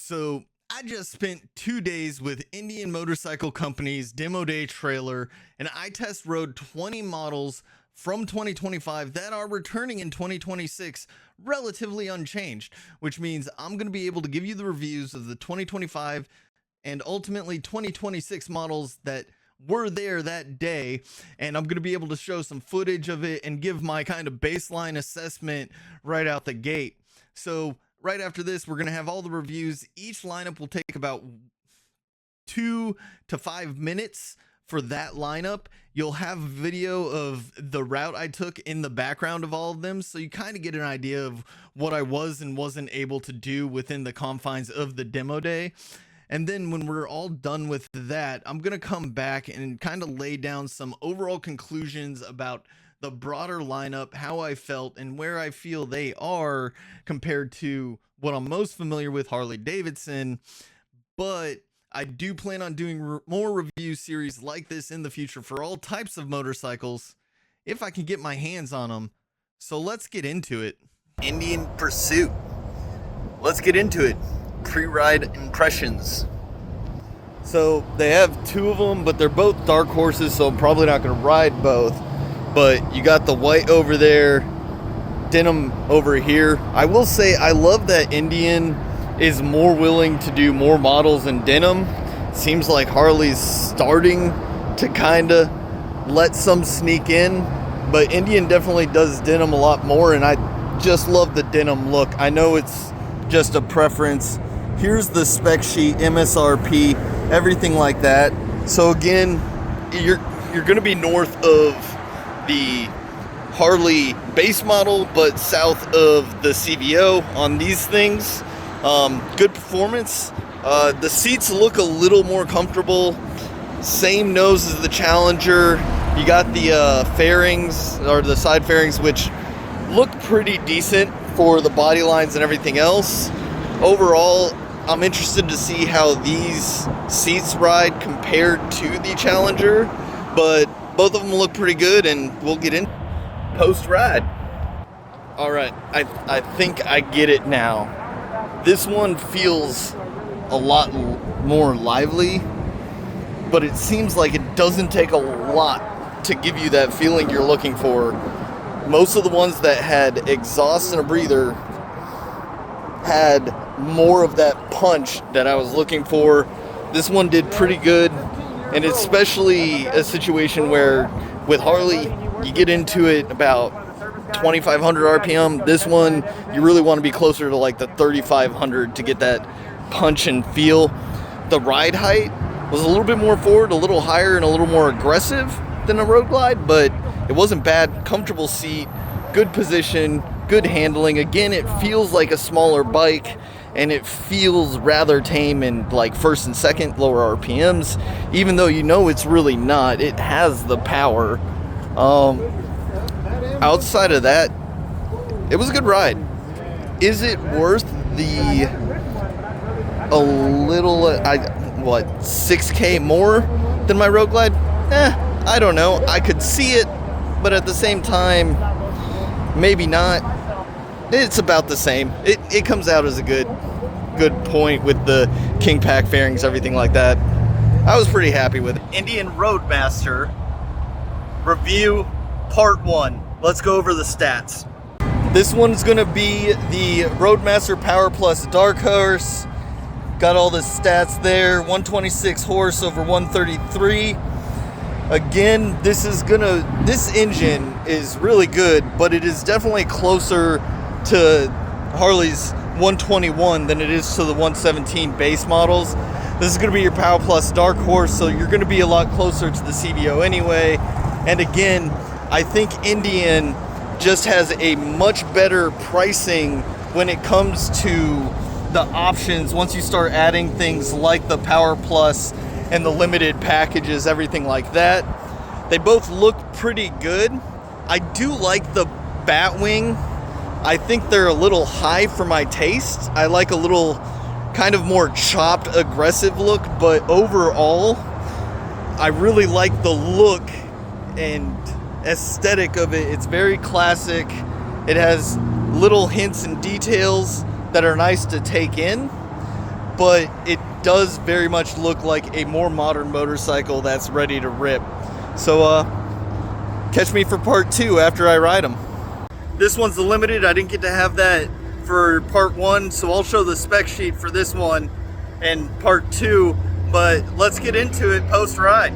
So I just spent 2 days with Indian Motorcycle Company's Demo Day trailer, and I test rode 20 models from 2025 that are returning in 2026 relatively unchanged, which means I'm going to be able to give you the reviews of the 2025 and ultimately 2026 models that were there that day, and I'm going to be able to show some footage of it and give my kind of baseline assessment right out the gate. So right after this, we're going to have all the reviews. Each lineup will take about 2 to 5 minutes for that lineup. You'll have a video of the route I took in the background of all of them, so you kind of get an idea of what I was and wasn't able to do within the confines of the demo day. And then when we're all done with that, I'm going to come back and kind of lay down some overall conclusions about the broader lineup, how I felt, and where I feel they are compared to what I'm most familiar with, Harley Davidson. But I do plan on doing more review series like this in the future for all types of motorcycles, if I can get my hands on them. So let's get into it. Indian Pursuit. Let's get into it. Pre-ride impressions. So they have two of them, but they're both dark horses, so I'm probably not going to ride both. But you got the white over there, denim over here. I will say I love that Indian is more willing to do more models in denim. Seems like Harley's starting to kind of let some sneak in, but Indian definitely does denim a lot more, and I just love the denim look. I know it's just a preference. Here's the spec sheet, MSRP, everything like that. So again, you're going to be north of the Harley base model, but south of the CVO on these things. Good performance. The seats look a little more comfortable. Same nose as the Challenger. You got the fairings, or the side fairings, which look pretty decent for the body lines and everything else. Overall, I'm interested to see how these seats ride compared to the Challenger, but both of them look pretty good, and we'll get in post-ride. All right, I think I get it now. This one feels a lot more lively, but it seems like it doesn't take a lot to give you that feeling you're looking for. Most of the ones that had exhaust and a breather had more of that punch that I was looking for. This one did pretty good, and especially a situation where with Harley, you get into it about 2,500 RPM. This one, you really want to be closer to like the 3,500 to get that punch and feel. The ride height was a little bit more forward, a little higher, and a little more aggressive than a Road Glide, but it wasn't bad. Comfortable seat, good position, good handling. Again, it feels like a smaller bike, and it feels rather tame in like first and second, lower RPMs, even though you know it's really not. It has the power. Outside of that, it was a good ride. Is it worth the what, 6K more than my Road Glide? I don't know. I could see it, but at the same time, maybe not. It's about the same. It comes out as a good point with the King Pack fairings, everything like that. I was pretty happy with it. Indian Roadmaster review part 1. Let's go over the stats. This one's gonna be the Roadmaster Power Plus Dark Horse. Got all the stats there. 126 horse over 133. Again, this engine is really good, but it is definitely closer to Harley's 121 than it is to the 117 base models. This is going to be your Power Plus Dark Horse, so you're going to be a lot closer to the CVO anyway. And again, I think Indian just has a much better pricing when it comes to the options once you start adding things like the Power Plus and the limited packages, everything like that. They both look pretty good. I do like the Batwing. I think they're a little high for my taste. I like a little kind of more chopped, aggressive look, but overall, I really like the look and aesthetic of it. It's very classic. It has little hints and details that are nice to take in. but it does very much look like a more modern motorcycle that's ready to rip. So catch me for part 2 after I ride them. This one's the limited. I didn't get to have that for part 1, so I'll show the spec sheet for this one and part 2, but let's get into it post ride.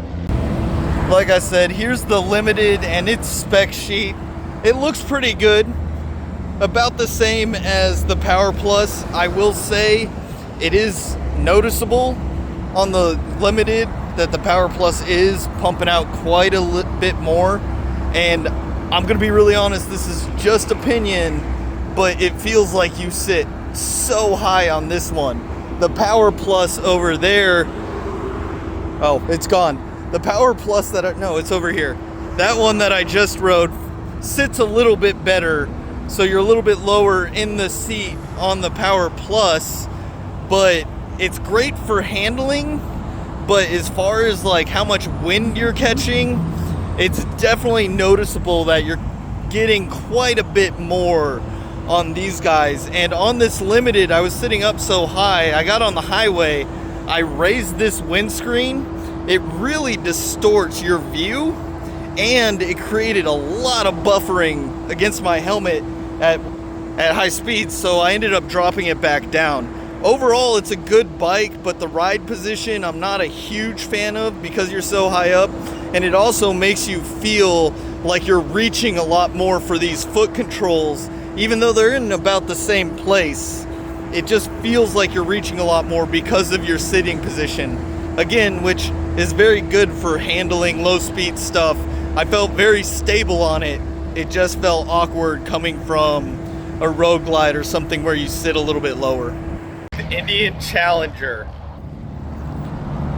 Like I said, here's the limited and its spec sheet. It looks pretty good, about the same as the Power Plus. I will say it is noticeable on the limited that the Power Plus is pumping out quite a bit more, and I'm gonna be really honest, this is just opinion, but it feels like you sit so high on this one. The Power Plus over there, oh, it's gone. The Power Plus no, it's over here. That one that I just rode sits a little bit better, so you're a little bit lower in the seat on the Power Plus, but it's great for handling. But as far as like how much wind you're catching, it's definitely noticeable that you're getting quite a bit more on these guys. And on this limited, I was sitting up so high, I got on the highway, I raised this windscreen, it really distorts your view, and it created a lot of buffering against my helmet at high speeds, so I ended up dropping it back down. Overall, it's a good bike, but the ride position I'm not a huge fan of because you're so high up, and it also makes you feel like you're reaching a lot more for these foot controls. Even though they're in about the same place, it just feels like you're reaching a lot more because of your sitting position. Again, which is very good for handling low speed stuff. I felt very stable on it. It just felt awkward coming from a road glide or something where you sit a little bit lower. Indian Challenger.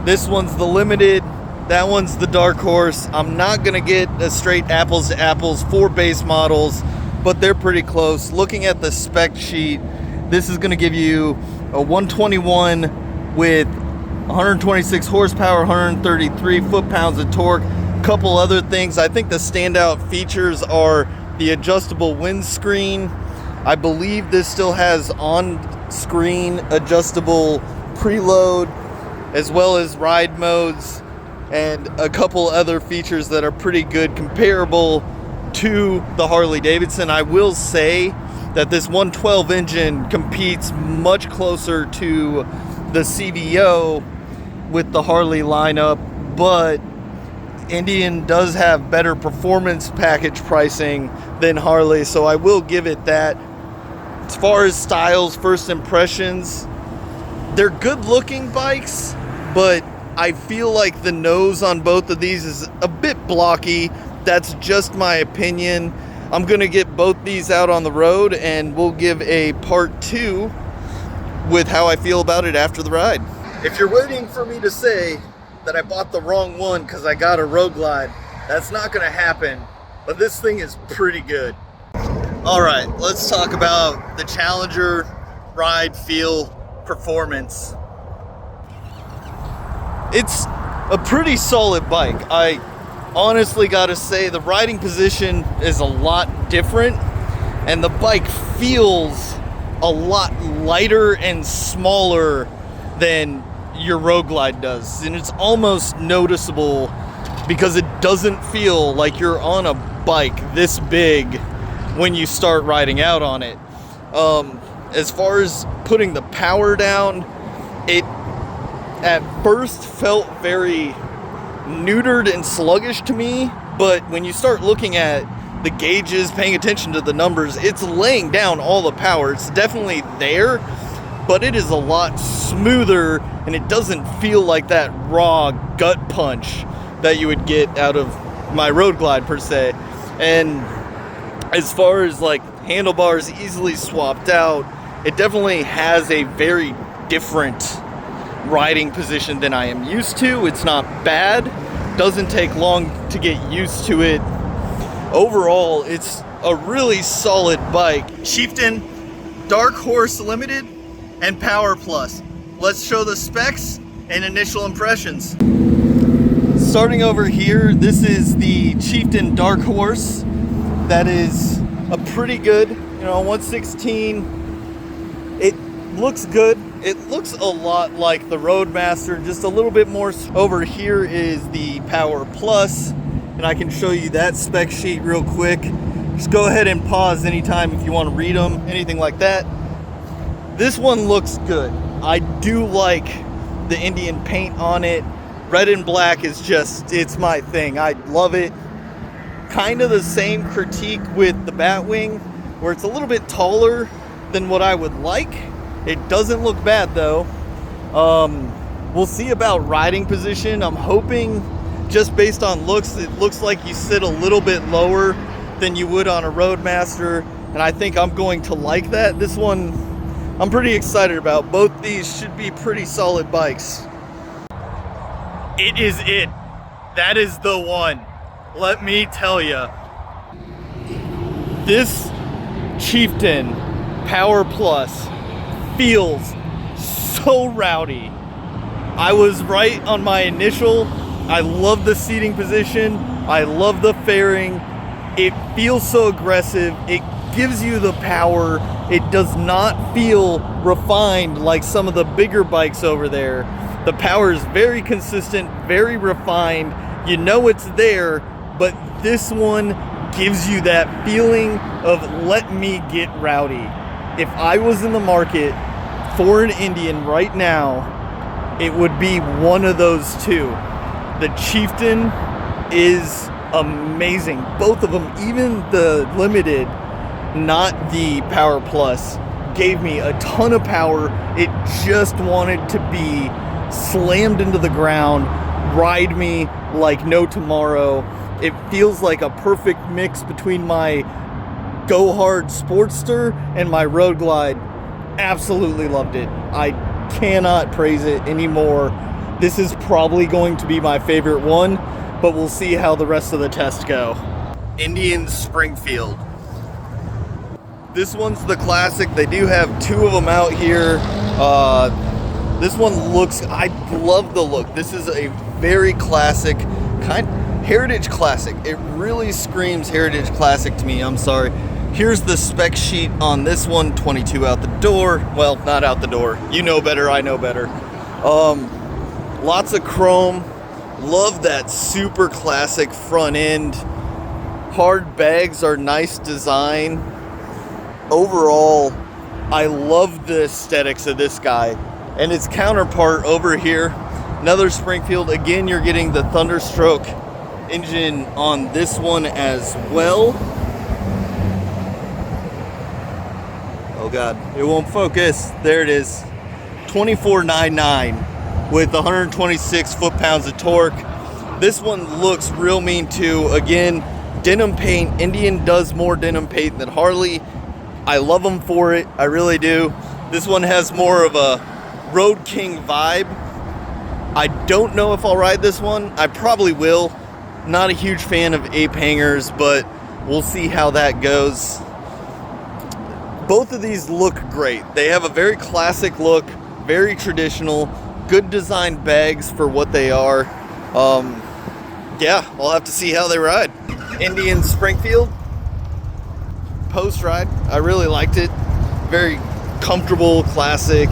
This one's the limited, that one's the dark horse. I'm not gonna get a straight apples to apples for base models, but they're pretty close. Looking at the spec sheet, this is gonna give you a 121 with 126 horsepower, 133 foot-pounds of torque. A couple other things. I think the standout features are the adjustable windscreen. I believe this still has on-screen adjustable preload, as well as ride modes, and a couple other features that are pretty good, comparable to the Harley Davidson. I will say that this 112 engine competes much closer to the CVO with the Harley lineup, but Indian does have better performance package pricing than Harley, so I will give it that. As far as styles, first impressions, they're good looking bikes, but I feel like the nose on both of these is a bit blocky. That's just my opinion. I'm gonna get both these out on the road and we'll give a part 2 with how I feel about it after the ride. If you're waiting for me to say that I bought the wrong one because I got a road glide, that's not gonna happen, but this thing is pretty good. All right, let's talk about the Challenger ride, feel, performance. It's a pretty solid bike. I honestly gotta say the riding position is a lot different, and the bike feels a lot lighter and smaller than your road glide does, and it's almost noticeable because it doesn't feel like you're on a bike this big when you start riding out on it. As far as putting the power down, it at first felt very neutered and sluggish to me, but when you start looking at the gauges, paying attention to the numbers, it's laying down all the power. It's definitely there, but it is a lot smoother, and it doesn't feel like that raw gut punch that you would get out of my road glide per se. And as far as like handlebars easily swapped out, it definitely has a very different riding position than I am used to. It's not bad, doesn't take long to get used to it. Overall, it's a really solid bike. Chieftain, Dark Horse Limited, and Power Plus. Let's show the specs and initial impressions. Starting over here, this is the Chieftain Dark Horse. That is a pretty good, 116. It looks good. It looks a lot like the Roadmaster, just a little bit more. Over here is the Power Plus, and I can show you that spec sheet real quick. Just go ahead and pause anytime if you want to read them, anything like that. This one looks good. I do like the Indian paint on it. Red and black is just, it's my thing. I love it. Kind of the same critique with the Batwing, where it's a little bit taller than what I would like. It doesn't look bad though. We'll see about riding position. I'm hoping, just based on looks, it looks like you sit a little bit lower than you would on a Roadmaster, and I think I'm going to like that. This one I'm pretty excited about. Both these should be pretty solid bikes. It is it. That is the one. Let me tell you. This Chieftain Power Plus feels so rowdy. I was right on my initial. I love the seating position. I love the fairing. It feels so aggressive. It gives you the power. It does not feel refined like some of the bigger bikes over there. The power is very consistent, very refined. You know it's there, but this one gives you that feeling of let me get rowdy. If I was in the market for an Indian right now, it would be one of those two. The Chieftain is amazing. Both of them, even the Limited, not the Power Plus, gave me a ton of power. It just wanted to be slammed into the ground, ride me like no tomorrow. It feels like a perfect mix between my Go Hard Sportster and my Road Glide. Absolutely loved it. I cannot praise it anymore. This is probably going to be my favorite one, but we'll see how the rest of the tests go. Indian Springfield. This one's the classic. They do have two of them out here. This one looks, I love the look. This is a very classic, heritage classic. It really screams heritage classic to me. I'm sorry. Here's the spec sheet on this one. 22 out the door. Well, not out the door. You know better, I know better. Lots of chrome. Love that super classic front end. Hard bags are nice design. Overall, I love the aesthetics of this guy. And its counterpart over here, another Springfield. Again, you're getting the Thunderstroke engine on this one as well. Oh God, it won't focus. There it is. 2499 with 126 foot-pounds of torque. This one looks real mean too. Again, denim paint. Indian does more denim paint than Harley. I love them for it. I really do. This one has more of a Road King vibe. I don't know if I'll ride this one. I probably will. Not a huge fan of ape hangers, but we'll see how that goes. Both of these look great. They have a very classic look, very traditional, good design bags for what they are. Yeah, I'll have to see how they ride. Indian Springfield, post ride, I really liked it. Very comfortable, classic.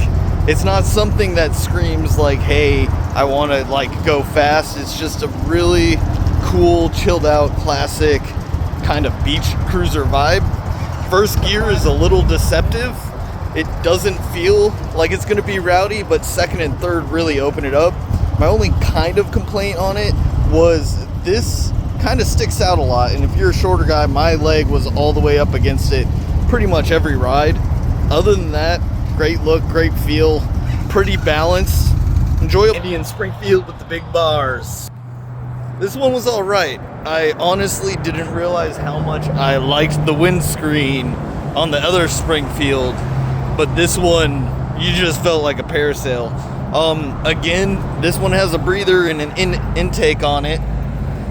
It's not something that screams like, hey, I want to like go fast. It's just a really cool, chilled out, classic kind of beach cruiser vibe. First gear is a little deceptive. It doesn't feel like it's going to be rowdy, but second and third really open it up. My only kind of complaint on it was this kind of sticks out a lot, and if you're a shorter guy, my leg was all the way up against it pretty much every ride. Other than that, great look, great feel, pretty balanced, enjoyable. Indian Springfield with the big bars. This one was all right. I honestly didn't realize how much I liked the windscreen on the other Springfield, but this one, you just felt like a parasail. Again, this one has a breather and an intake on it,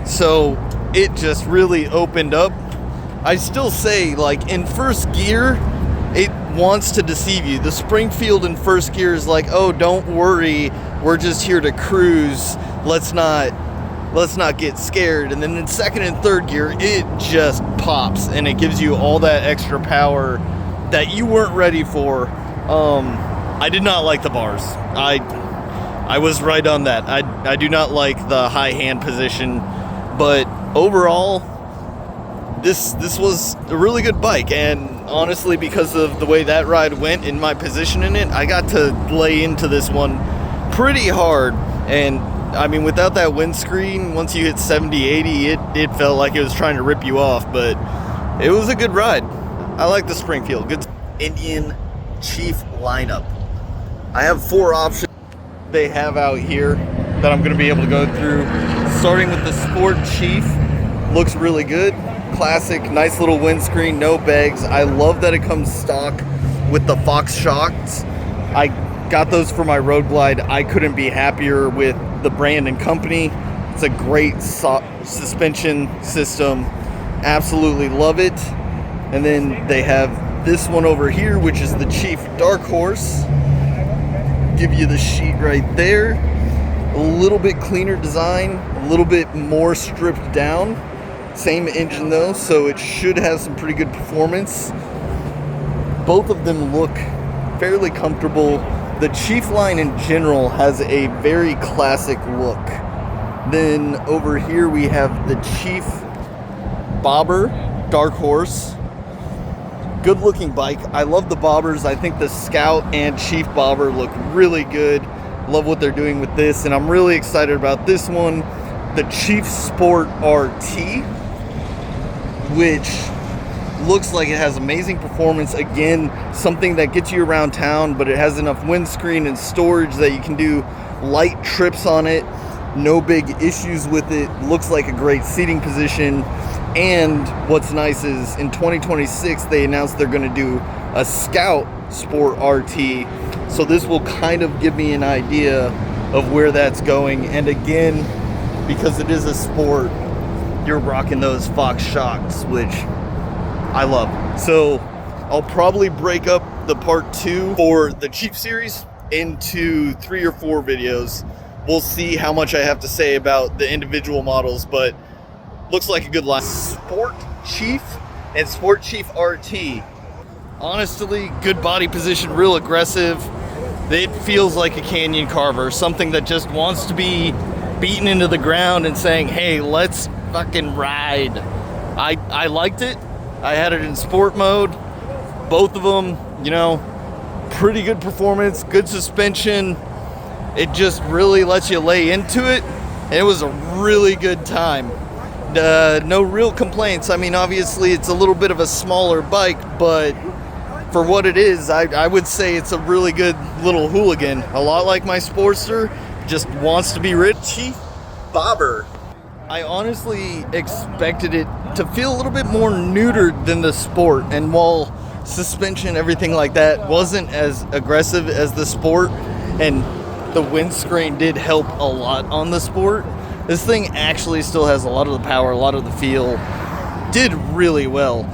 so it just really opened up. I still say, like, in first gear, it wants to deceive you. The Springfield in first gear is like, oh, don't worry, we're just here to cruise. Let's not get scared. And then in second and third gear, it just pops and it gives you all that extra power that you weren't ready for. I did not like the bars. I was right on that. I do not like the high hand position, but overall, this was a really good bike, and honestly, because of the way that ride went in my position in it, I got to lay into this one pretty hard. And I mean, without that windscreen, once you hit 70, 80, it felt like it was trying to rip you off, but it was a good ride. I like the Springfield. Good Indian Chief lineup. I have 4 options they have out here that I'm going to be able to go through. Starting with the Sport Chief. Looks really good. Classic, nice little windscreen, no bags. I love that it comes stock with the Fox shocks. I got those for my Road Glide. I couldn't be happier with the brand and company. It's a great suspension system. Absolutely love it. And then they have this one over here, which is the Chief Dark Horse. Give you the sheet right there. A little bit cleaner design, a little bit more stripped down. Same engine though, so it should have some pretty good performance. Both of them look fairly comfortable. The Chief line in general has a very classic look. Then over here we have the Chief Bobber Dark Horse. Good looking bike. I love the bobbers. I think the Scout and Chief Bobber look really good. Love what they're doing with this, and I'm really excited about this one, the Chief Sport RT, which looks like it has amazing performance. Again, something that gets you around town, but it has enough windscreen and storage that you can do light trips on it. No big issues with it. Looks like a great seating position. And what's nice is in 2026, they announced they're going to do a Scout Sport RT. So this will kind of give me an idea of where that's going. And again, because it is a sport, you're rocking those Fox shocks, which I love. So I'll probably break up the part 2 for the Chief series into 3 or 4 videos. We'll see how much I have to say about the individual models, but looks like a good line. Sport Chief and Sport Chief RT. Honestly, good body position, real aggressive. It feels like a canyon carver, something that just wants to be beaten into the ground and saying, hey, let's fucking ride. I liked it. I had it in sport mode. Both of them, you know, pretty good performance, good suspension. It just really lets you lay into it. And it was a really good time. No real complaints. I mean, obviously it's a little bit of a smaller bike, but for what it is, I would say it's a really good little hooligan. A lot like my Sportster, just wants to be rid. Chief Bobber. I honestly expected it to feel a little bit more neutered than the Sport, and while suspension, everything like that wasn't as aggressive as the Sport, and the windscreen did help a lot on the Sport, this thing actually still has a lot of the power, a lot of the feel. Did really well.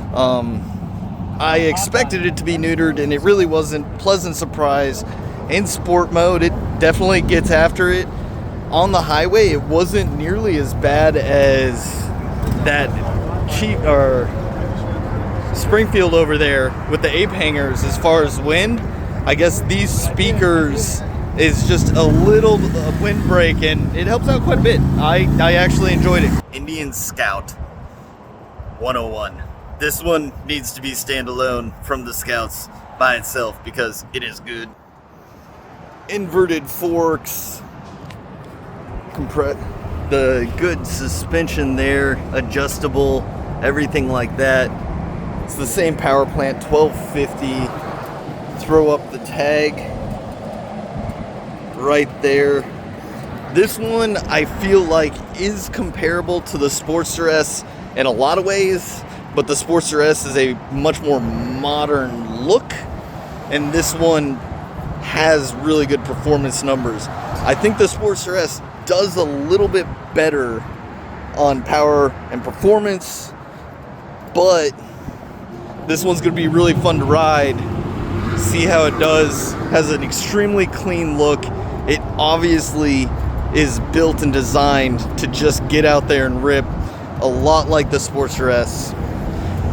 I expected it to be neutered, and it really wasn't. Pleasant surprise. In sport mode, it definitely gets after it. On the highway, it wasn't nearly as bad as that cheap or Springfield over there with the ape hangers as far as wind. I guess these speakers is just a little windbreak, and it helps out quite a bit. I actually enjoyed it. Indian Scout 101. This one needs to be standalone from the Scouts by itself because it is good. Inverted forks, the good suspension there, adjustable, everything like that. It's the same power plant, 1250. Throw up the tag right there. This one I feel like is comparable to the Sportster S in a lot of ways, but the Sportster S is a much more modern look, and this one has really good performance numbers. I think the Sportster S does a little bit better on power and performance, but this one's going to be really fun to ride. See how it does. Has an extremely clean look. It obviously is built and designed to just get out there and rip, a lot like the Sportster S.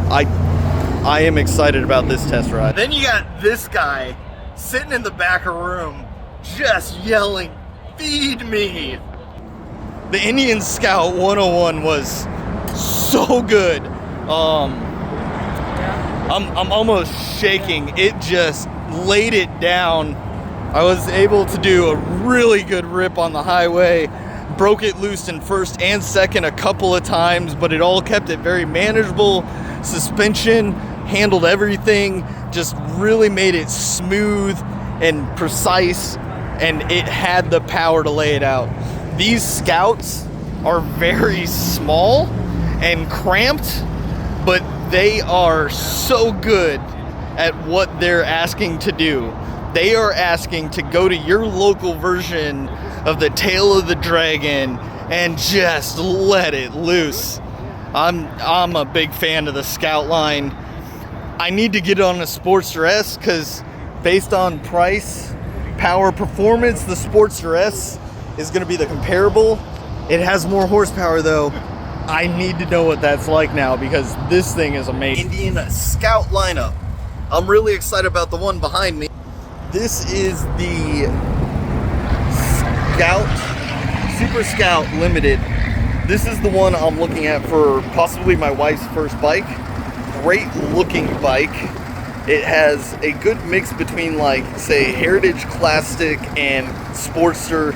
I am excited about this test ride. Then you got this guy, sitting in the back of room, just yelling, "Feed me!" The Indian Scout 101 was so good. I'm almost shaking. It just laid it down. I was able to do a really good rip on the highway, broke it loose in first and second a couple of times, but it all kept it very manageable. Suspension handled everything, just really made it smooth and precise, and it had the power to lay it out. These Scouts are very small and cramped, but they are so good at what they're asking to do. They are asking to go to your local version of the Tail of the Dragon and just let it loose. I'm a big fan of the Scout line. I need to get on a Sportster S because based on price, power, performance, the Sportster S is going to be the comparable. It has more horsepower though. I need to know what that's like now because this thing is amazing. Indian Scout lineup. I'm really excited about the one behind me. This is the Scout, Super Scout Limited. This is the one I'm looking at for possibly my wife's first bike. Great looking bike. It has a good mix between, like, say, Heritage Classic and Sportster.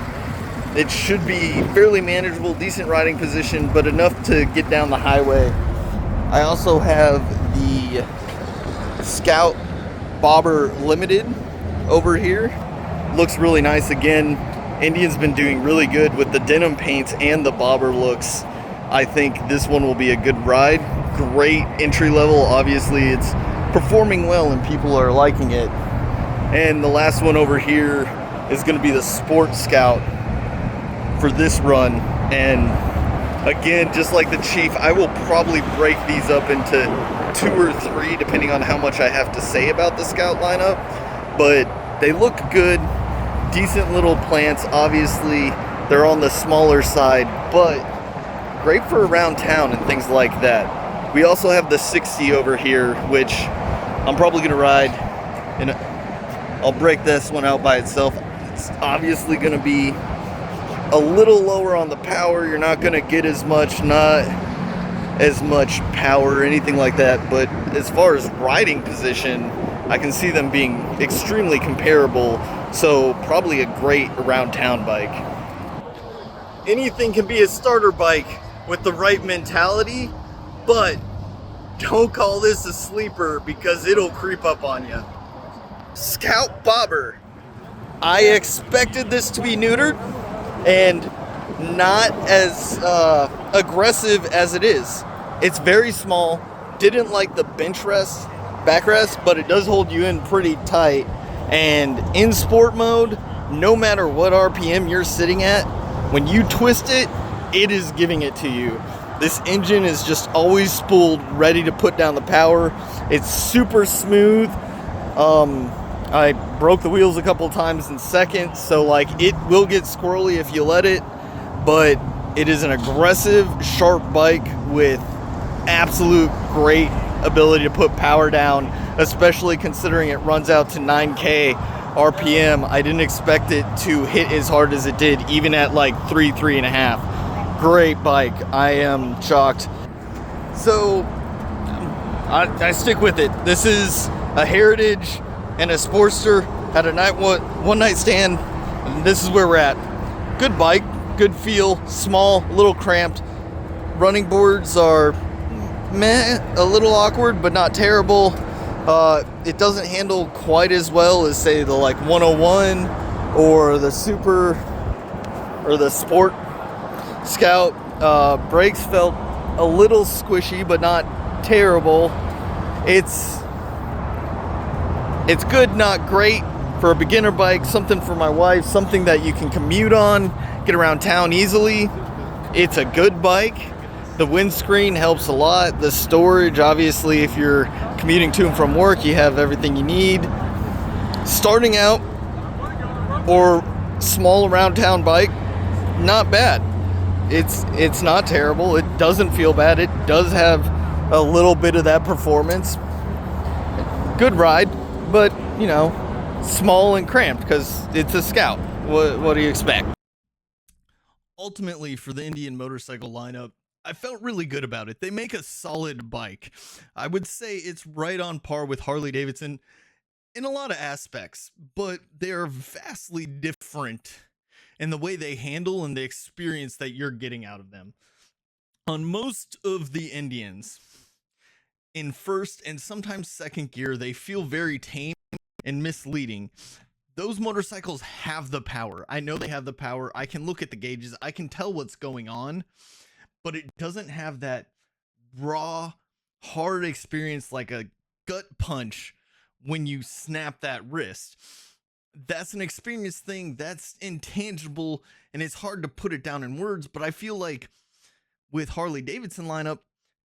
It should be fairly manageable, decent riding position, but enough to get down the highway. I also have the Scout Bobber Limited over here. Looks really nice again. Indian's been doing really good with the denim paints and the bobber looks. I think this one will be a good ride. Great entry level. Obviously it's performing well and people are liking it. And the last one over here is going to be the Sport Scout for this run. And again, just like the Chief, I will probably break these up into 2 or 3 depending on how much I have to say about the Scout lineup. But they look good, decent little plants. Obviously they're on the smaller side, but great for around town and things like that. We also have the 60 over here, which I'm probably going to ride, and I'll break this one out by itself. It's obviously going to be a little lower on the power. You're not going to get as much, not as much power or anything like that, but as far as riding position, I can see them being extremely comparable, so probably a great around town bike. Anything can be a starter bike with the right mentality, but don't call this a sleeper because it'll creep up on you. Scout Bobber. I expected this to be neutered and not as aggressive as it is. It's very small. Didn't like the bench rest, backrest, but it does hold you in pretty tight. And in sport mode, no matter what RPM you're sitting at, when you twist it, it is giving it to you. This engine is just always spooled, ready to put down the power. It's super smooth. I broke the wheels a couple times in second, so like it will get squirrely if you let it, but it is an aggressive, sharp bike with absolute great ability to put power down, especially considering it runs out to 9K RPM. I didn't expect it to hit as hard as it did, even at like 3.5. Great bike. I am shocked. So I stick with it. This is a Heritage and a Sportster at a one night stand, and this is where we're at. Good bike, good feel, small, a little cramped. Running boards are meh, a little awkward, but not terrible. It doesn't handle quite as well as, say, the like 101 or the Super or the Sport Scout. Brakes felt a little squishy, but not terrible. It's good, not great for a beginner bike. Something for my wife, something that you can commute on, get around town easily. It's a good bike. The windscreen helps a lot. The storage, obviously, if you're commuting to and from work, you have everything you need. Starting out or small around town bike, not bad. It's not terrible. It doesn't feel bad. It does have a little bit of that performance. Good ride, but you know, small and cramped because it's a Scout. What do you expect? Ultimately, for the Indian motorcycle lineup, I felt really good about it. They make a solid bike. I would say it's right on par with Harley Davidson in a lot of aspects, but they are vastly different in the way they handle and the experience that you're getting out of them. On most of the Indians, in first and sometimes second gear, they feel very tame and misleading. Those motorcycles have the power. I know they have the power. I can look at the gauges, I can tell what's going on, but it doesn't have that raw, hard experience like a gut punch when you snap that wrist. That's an experience thing that's intangible and it's hard to put it down in words, but I feel like with Harley Davidson lineup,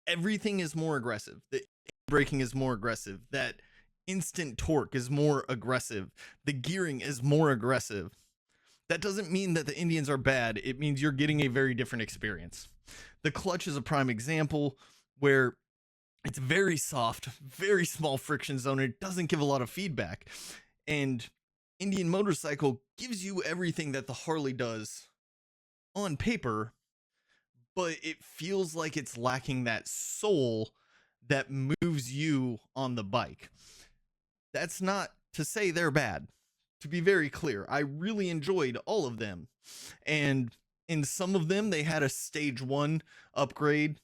everything is more aggressive. The braking is more aggressive. That instant torque is more aggressive. The gearing is more aggressive. That doesn't mean that the Indians are bad. It means you're getting a very different experience. The clutch is a prime example where it's very soft, very small friction zone. It doesn't give a lot of feedback. And Indian motorcycle gives you everything that the Harley does on paper, but it feels like it's lacking that soul that moves you on the bike. That's not to say they're bad. To be very clear, I really enjoyed all of them. And in some of them, they had a stage 1 upgrade,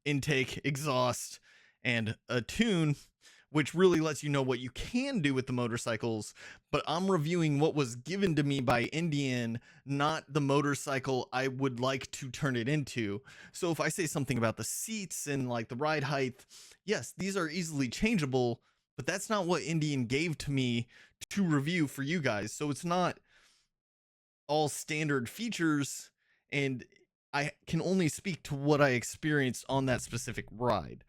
intake, exhaust, and a tune, which really lets you know what you can do with the motorcycles. But I'm reviewing what was given to me by Indian, not the motorcycle I would like to turn it into. So if I say something about the seats and like the ride height, yes, these are easily changeable, but that's not what Indian gave to me to review for you guys. So it's not all standard features, and I can only speak to what I experienced on that specific ride.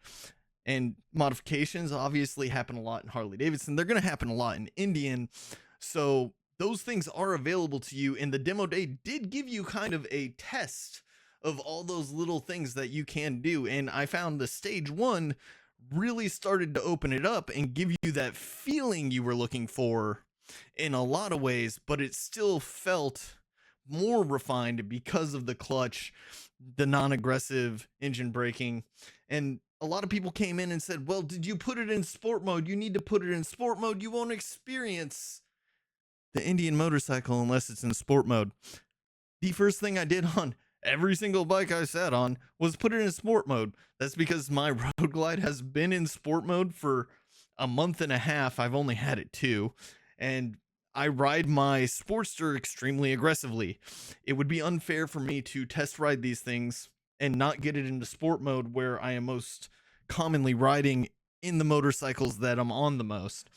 And modifications obviously happen a lot in Harley Davidson. They're going to happen a lot in Indian. So those things are available to you. And the demo day did give you kind of a test of all those little things that you can do. And I found the stage 1 really started to open it up and give you that feeling you were looking for in a lot of ways, but it still felt more refined because of the clutch, the non-aggressive engine braking. And a lot of people came in and said, well, did you put it in sport mode? You need to put it in sport mode. You won't experience the Indian motorcycle unless it's in sport mode. The first thing I did on every single bike I sat on was put it in sport mode. That's because my Road Glide has been in sport mode for a month and a half. I've only had it 2, and I ride my Sportster extremely aggressively. It would be unfair for me to test ride these things and not get it into sport mode, where I am most commonly riding in the motorcycles that I'm on the most.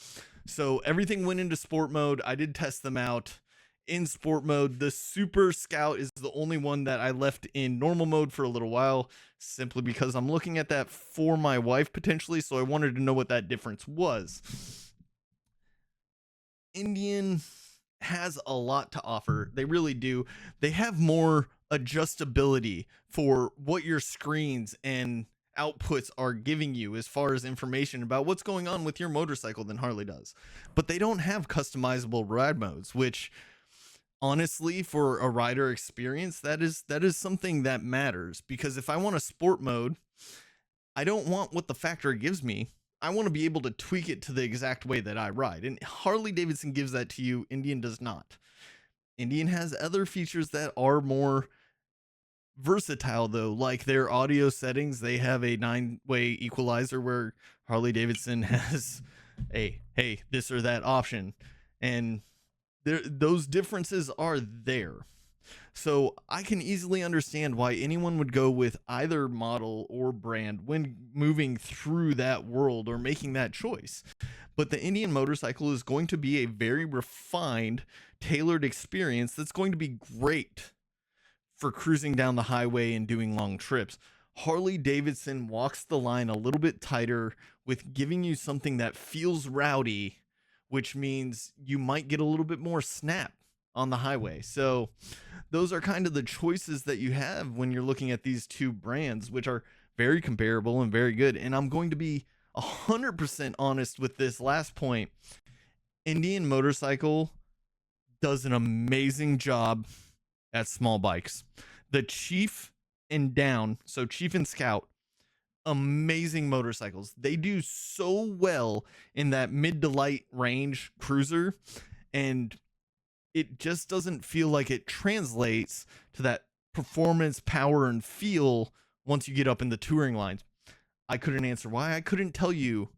So everything went into sport mode. I did test them out in sport mode. The Super Scout is the only one that I left in normal mode for a little while, simply because I'm looking at that for my wife potentially, so I wanted to know what that difference was. Indian has a lot to offer. They really do. They have more adjustability for what your screens and outputs are giving you as far as information about what's going on with your motorcycle than Harley does. But they don't have customizable ride modes, which honestly, for a rider experience, that is something that matters. Because if I want a sport mode, I don't want what the factory gives me. I want to be able to tweak it to the exact way that I ride. And Harley Davidson gives that to you. Indian does not. Indian has other features that are more versatile, though, like their audio settings. They have a 9-way equalizer, where Harley Davidson has a, hey, this or that option. And those differences are there. So I can easily understand why anyone would go with either model or brand when moving through that world or making that choice. But the Indian motorcycle is going to be a very refined, tailored experience that's going to be great for cruising down the highway and doing long trips. Harley Davidson walks the line a little bit tighter with giving you something that feels rowdy, which means you might get a little bit more snap on the highway. So those are kind of the choices that you have when you're looking at these two brands, which are very comparable and very good. And I'm going to be 100% honest with this last point. Indian Motorcycle does an amazing job at small bikes. The Chief and Down, so Chief and Scout, amazing motorcycles. They do so well in that mid to light range cruiser, and it just doesn't feel like it translates to that performance, power, and feel once you get up in the touring lines. I couldn't answer why. I couldn't tell you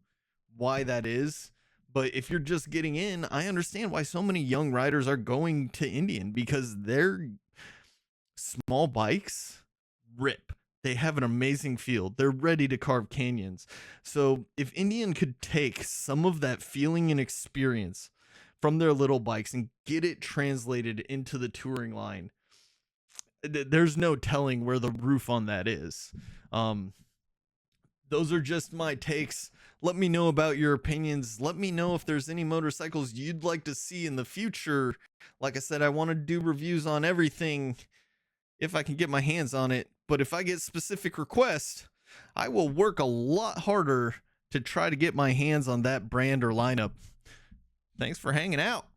why that is. But if you're just getting in, I understand why so many young riders are going to Indian, because their small bikes rip. They have an amazing feel. They're ready to carve canyons. So if Indian could take some of that feeling and experience from their little bikes and get it translated into the touring line, there's no telling where the roof on that is. Those are just my takes. Let me know about your opinions. Let me know if there's any motorcycles you'd like to see in the future. Like I said, I want to do reviews on everything if I can get my hands on it. But if I get specific requests, I will work a lot harder to try to get my hands on that brand or lineup. Thanks for hanging out.